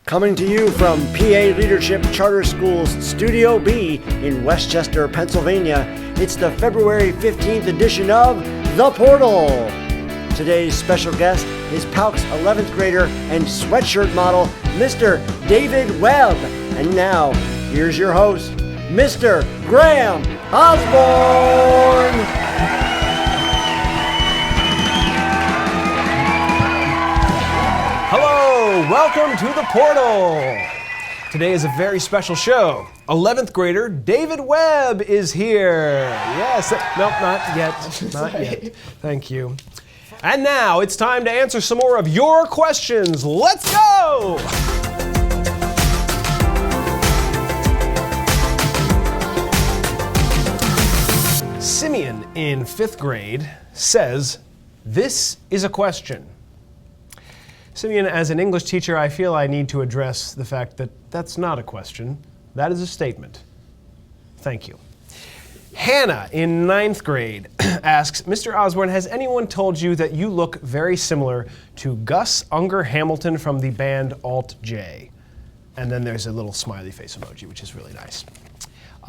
Coming to you from PA Leadership Charter School's Studio B in Westchester, Pennsylvania, it's the February 15th edition of The Portal. Today's special guest is PALCS 11th grader and sweatshirt model, Mr. David Webb. And now, here's your host, Mr. Graham Osborne. Hello, welcome to The Portal. Today is a very special show. 11th grader David Webb is here. Yes, nope, not yet, not yet. Thank you. And now it's time to answer some more of your questions. Let's go! Simeon in 5th grade says, "This is a question." Simeon, as an English teacher, I feel I need to address the fact that that's not a question. That is a statement. Thank you. Hannah in 9th grade asks, Mr. Osborne, has anyone told you that you look very similar to Gus Unger Hamilton from the band Alt J? And then there's a little smiley face emoji, which is really nice.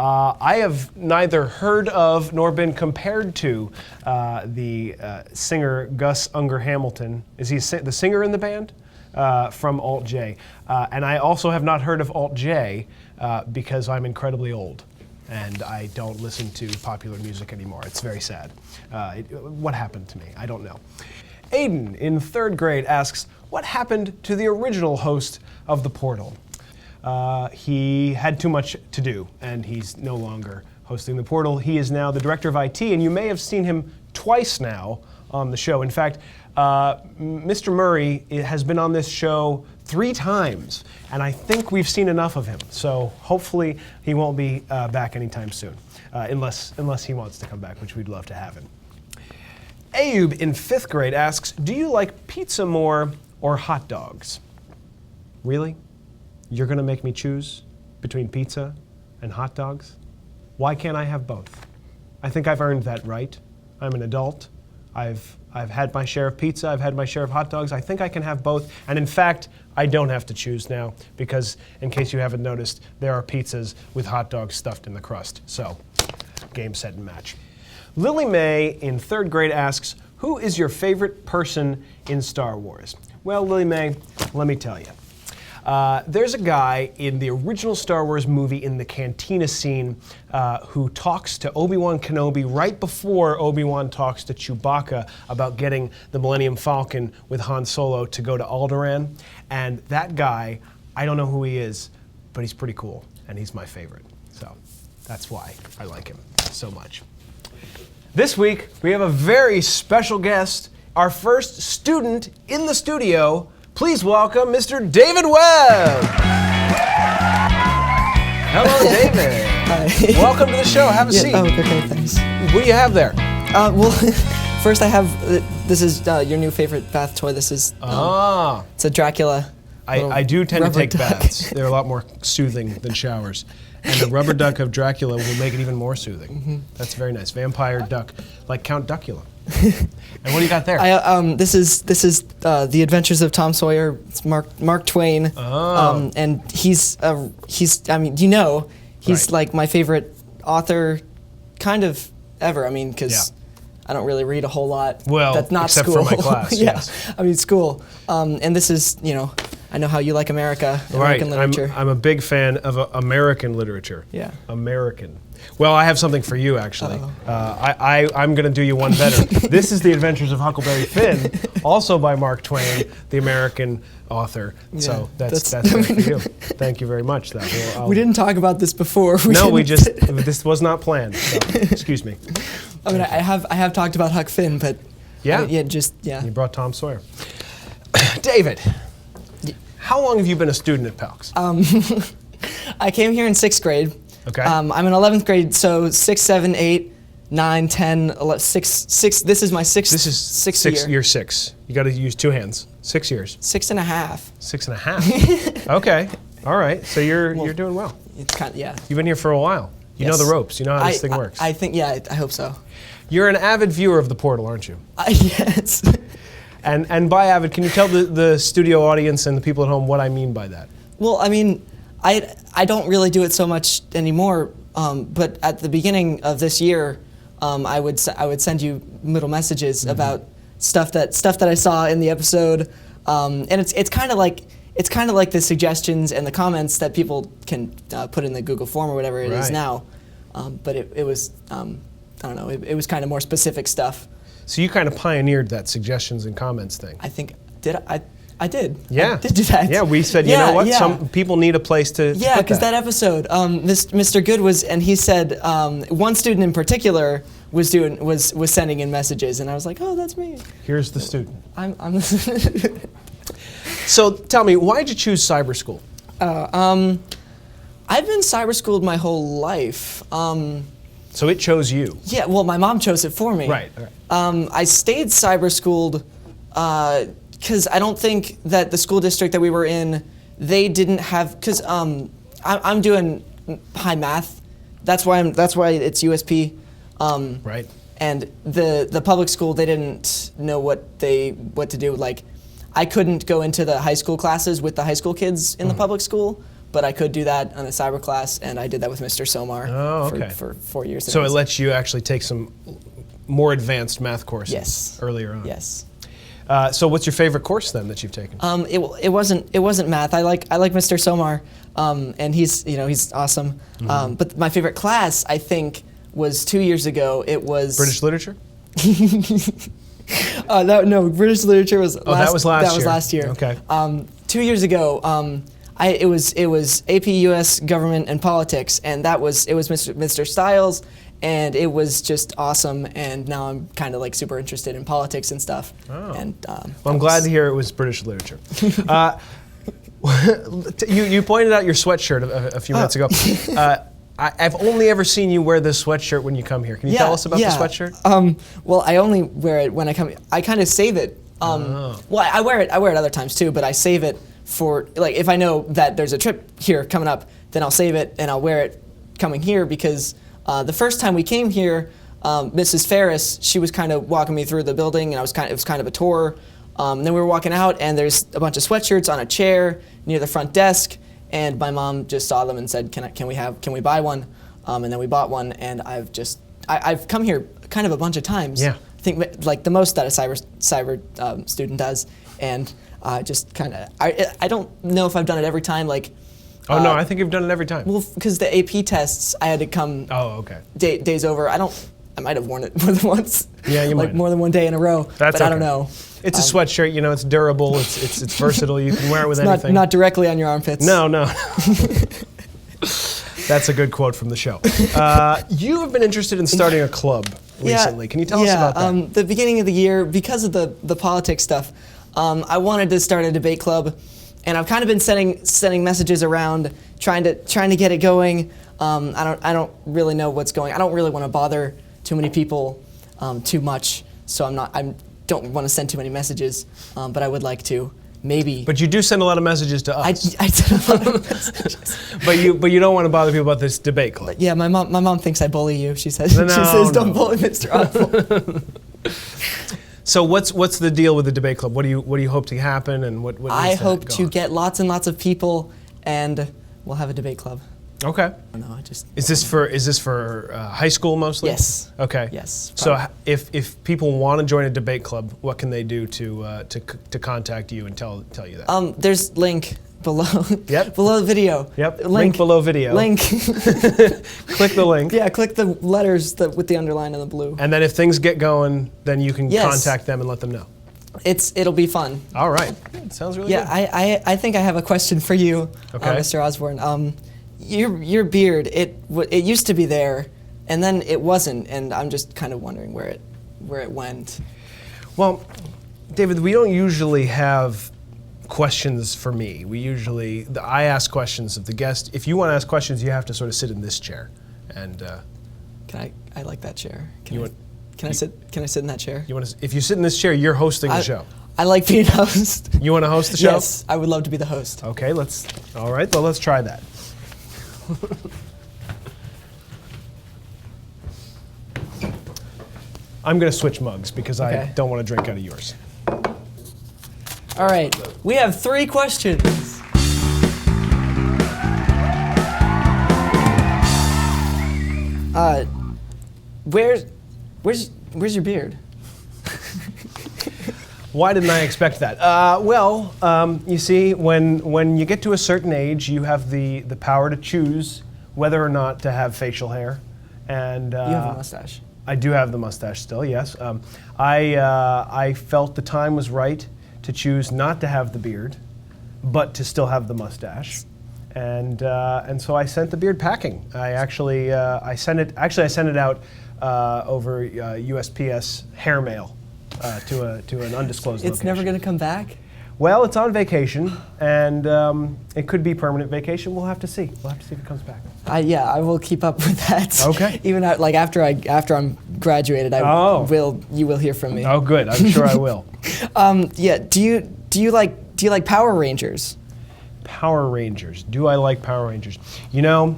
I have neither heard of nor been compared to the singer Gus Unger Hamilton. Is he the singer in the band? From Alt J. And I also have not heard of Alt J because I'm incredibly old and I don't listen to popular music anymore. It's very sad. What happened to me? I don't know. Aiden in 3rd grade asks, what happened to the original host of The Portal? He had too much to do, and he's no longer hosting The Portal. He is now the director of IT, and you may have seen him twice now on the show. In fact, Mr. Murray has been on this show 3 times, and I think we've seen enough of him. So hopefully he won't be back anytime soon, unless he wants to come back, which we'd love to have him. Ayub in 5th grade asks, do you like pizza more or hot dogs? Really? You're going to make me choose between pizza and hot dogs? Why can't I have both? I think I've earned that right. I'm an adult. I've had my share of pizza. I've had my share of hot dogs. I think I can have both. And in fact, I don't have to choose now because, in case you haven't noticed, there are pizzas with hot dogs stuffed in the crust. So, game, set, and match. Lily Mae in 3rd grade asks, who is your favorite person in Star Wars? Well, Lily Mae, let me tell you. There's a guy in the original Star Wars movie in the cantina scene who talks to Obi-Wan Kenobi right before Obi-Wan talks to Chewbacca about getting the Millennium Falcon with Han Solo to go to Alderaan. And that guy, I don't know who he is, but he's pretty cool, and he's my favorite. So that's why I like him so much. This week, we have a very special guest, our first student in the studio. Please welcome Mr. David Webb. Hello, David. Hi. Welcome to the show. Have a seat. Oh, okay, thanks. What do you have there? Well, first I have, this is your new favorite bath toy. This is, it's a Dracula. I do tend to take duck. baths. They're a lot more soothing than showers. And the rubber duck of Dracula will make it even more soothing. Mm-hmm. That's very nice. Vampire duck, like Count Duckula. And what do you got there? This is The Adventures of Tom Sawyer. It's Mark Twain. Oh. And he's I mean, you know, he's Right. like my favorite author, kind of ever. I mean, because I don't really read a whole lot. Well, that's not except school. for my class. Yeah, yes. I mean school. And this is, you know, I know how you like American literature. I'm a big fan of American literature. Yeah. American. Well, I have something for you, actually. I'm going to do you one better. This is The Adventures of Huckleberry Finn, also by Mark Twain, the American author. Yeah, so that's for you. Thank you very much. We didn't talk about this before. This was not planned. So, excuse me. I mean, I have talked about Huck Finn, but yeah, You brought Tom Sawyer. David, how long have you been a student at PALCS? I came here in 6th grade. Okay. I'm in 11th grade, so 6, 7, 8, 9, 10, 11, 6. This is my sixth year. You're 6. You got to use 2 hands. 6 years. 6.5. 6.5. Okay. All right. So you're doing well. It's kind of, yeah. You've been here for a while. You know the ropes. You know how this thing works. I think, yeah, I hope so. You're an avid viewer of The Portal, aren't you? Yes. And by avid, can you tell the studio audience and the people at home what I mean by that? Well, I mean, I don't really do it so much anymore. But at the beginning of this year, I would send you little messages about stuff that I saw in the episode, and it's kind of like the suggestions and the comments that people can put in the Google form or whatever it is now. But it was I don't know. It was kind of more specific stuff. So you kind of pioneered that suggestions and comments thing. I think I did. Yeah. I did do that. Yeah, we said, you know what? Some people need a place to Yeah, put because that episode, Mr. Good and he said one student in particular was sending in messages, and I was like, oh, that's me. Here's the student. I'm So tell me, why did you choose cyber school? I've been cyber schooled my whole life. So it chose you. Yeah, well, my mom chose it for me. Right. I stayed cyber schooled because I don't think that the school district that we were in, they didn't have, because I'm doing high math. That's why it's USP. Right. And the public school, they didn't know what to do. Like, I couldn't go into the high school classes with the high school kids in the public school, but I could do that on a cyber class, and I did that with Mr. Somar for 4 years. So it lets you actually take some more advanced math courses earlier on. Yes. So what's your favorite course then that you've taken? It wasn't math. I like Mr. Somar, and he's awesome. But my favorite class, I think, was 2 years ago. It was British literature. No, British literature was. That was last year. That was last year. Okay. 2 years ago, it was AP US Government and Politics, and it was Mr. Stiles, and it was just awesome. And now I'm kind of like super interested in politics and stuff. Oh. And well, I'm glad to hear it was British literature. You pointed out your sweatshirt a few minutes ago. I've only ever seen you wear this sweatshirt when you come here. Can you tell us about the sweatshirt? Well, I only wear it when I come. I kind of save it. Well, I wear it other times too, but I save it for, like, if I know that there's a trip here coming up, then I'll save it and I'll wear it coming here, because the first time we came here, Mrs. Ferris, she was kind of walking me through the building, and it was kind of a tour. And then we were walking out, and there's a bunch of sweatshirts on a chair near the front desk. And my mom just saw them and said, "Can we buy one?" And then we bought one. And I've come here kind of a bunch of times. Yeah. I think like the most that a cyber student does, and just kind of I don't know if I've done it every time. Like. Oh no, I think you've done it every time. Well, because the AP tests, I had to come. Oh, okay. Days over. I might have worn it more than once. Yeah, you might. Like more than one day in a row. That's but okay. I don't know. It's a sweatshirt, it's durable, it's versatile, you can wear it with anything. Not directly on your armpits. No. That's a good quote from the show. You have been interested in starting a club recently. Can you tell us about that? The beginning of the year, because of the politics stuff, I wanted to start a debate club, and I've kind of been sending messages around, trying to get it going. I don't really know what's going. I don't really want to bother too many people too much, so I don't want to send too many messages, but I would like to. Maybe. But you do send a lot of messages to us. I send a lot of messages. but you don't want to bother people about this debate club. Yeah, my mom thinks I bully you. She says don't bully Mr. Oswald. So what's the deal with the debate club? What do you hope to happen, and what I hope to get lots and lots of people, and we'll have a debate club. Okay. No, Is this for high school mostly? Yes. Okay. Yes. So if people want to join a debate club, what can they do to contact you and tell you that? There's link below. Yep. Below the video. Yep. Link below video. Link. Click the link. Yeah. Click the letters with the underline and the blue. And then if things get going, then you can contact them and let them know. It'll be fun. All right. Sounds really good. Yeah. I think I have a question for you, Mr. Osborne. Your beard, it used to be there, and then it wasn't, and I'm just kind of wondering where it went. Well, David, we don't usually have questions for me. I ask questions of the guest. If you want to ask questions, you have to sort of sit in this chair, and. I like that chair. Can I sit in that chair? If you sit in this chair, you're hosting the show. I like being host. You want to host the show? Yes, I would love to be the host. Okay, all right, well, let's try that. I'm going to switch mugs because I don't want to drink out of yours. All right, we have 3 questions. where's your beard? Why didn't I expect that? You see, when you get to a certain age, you have the power to choose whether or not to have facial hair. And You have a mustache. I do have the mustache still, yes. I felt the time was right to choose not to have the beard, but to still have the mustache. And so I sent the beard packing. I sent it out over USPS hair mail to an undisclosed It's location. never going to come back? Well, it's on vacation, and it could be permanent vacation. We'll have to see. We'll have to see if it comes back. I will keep up with that. Okay. Even after I'm graduated, you will hear from me. Oh, good. I'm sure I will. Do you like Power Rangers? Power Rangers. Do I like Power Rangers? You know,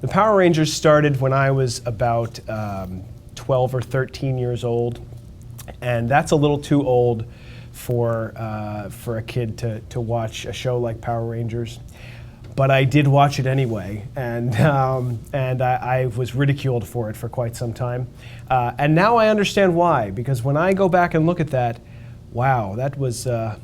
the Power Rangers started when I was about 12 or 13 years old, and that's a little too old for a kid to watch a show like Power Rangers. But I did watch it anyway, and I was ridiculed for it for quite some time. And now I understand why, because when I go back and look at that, wow, that was a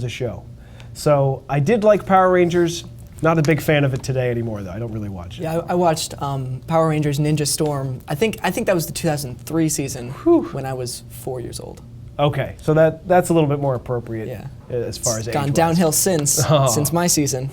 show. So I did like Power Rangers. Not a big fan of it today anymore, though. I don't really watch it. Yeah, I watched Power Rangers Ninja Storm. I think that was the 2003 season when I was 4 years old. Okay, so that's a little bit more appropriate as far as age. Gone downhill since my season.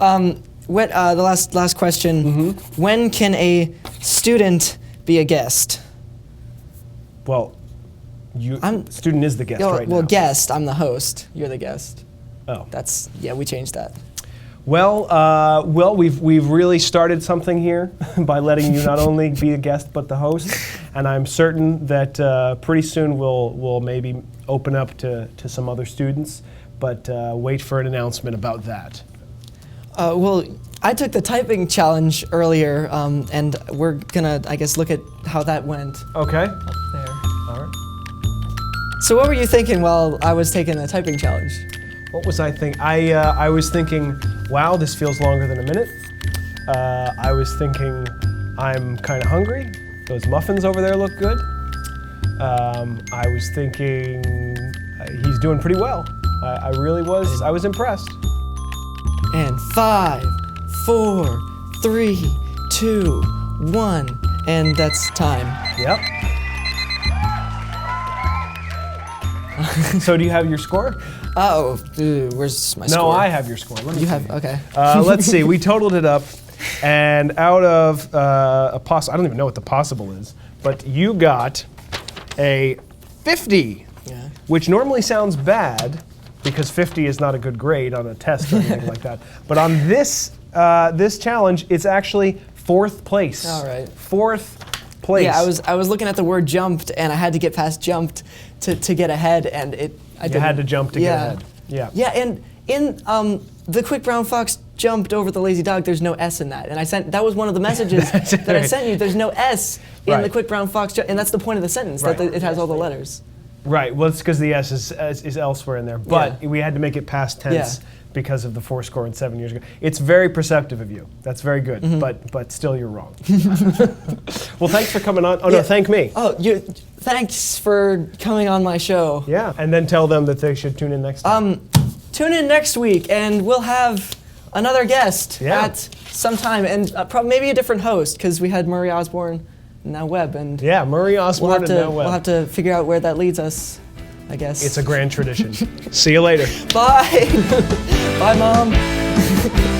The last question: When can a student be a guest? Well, student is the guest right now. Well, guest. I'm the host. You're the guest. Oh, we changed that. Well, we've really started something here by letting you not only be a guest but the host, and I'm certain that pretty soon we'll maybe open up to some other students. But wait for an announcement about that. I took the typing challenge earlier, and we're gonna, I guess, look at how that went. Okay. Up there. All right. So what were you thinking while I was taking the typing challenge? What was I thinking? I was thinking, wow, this feels longer than a minute. I was thinking, I'm kind of hungry. Those muffins over there look good. I was thinking, he's doing pretty well. I really was. I was impressed. And 5, 4, 3, 2, 1, and that's time. Yep. So do you have your score? Where's my score? No, I have your score. Let me You see. have, okay. Let's see. We totaled it up, and out of I don't even know what the possible is, but you got a 50, which normally sounds bad because 50 is not a good grade on a test or anything like that. But on this challenge, it's actually 4th place. All right. 4th place. Yeah, I was looking at the word jumped, and I had to get past jumped to get ahead, and I had to jump to get ahead. Yeah. Yeah, and in the quick brown fox jumped over the lazy dog, there's no S in that. And that was one of the messages that I sent you. There's no S in the quick brown fox, and that's the point of the sentence, that it has all the letters. Right, well, it's because the S is elsewhere in there, but we had to make it past tense because of the 4 score and 7 years ago. It's very perceptive of you. That's very good, but still you're wrong. Well, thanks for coming on. Oh, no, thank me. Oh, thanks for coming on my show. Yeah, and then tell them that they should tune in next time. Tune in next week, and we'll have another guest at some time, and maybe a different host, because we had Murray Osborne and now Webb. And Murray Osborne and now Webb. We'll have to figure out where that leads us, I guess. It's a grand tradition. See you later. Bye. Bye, Mom.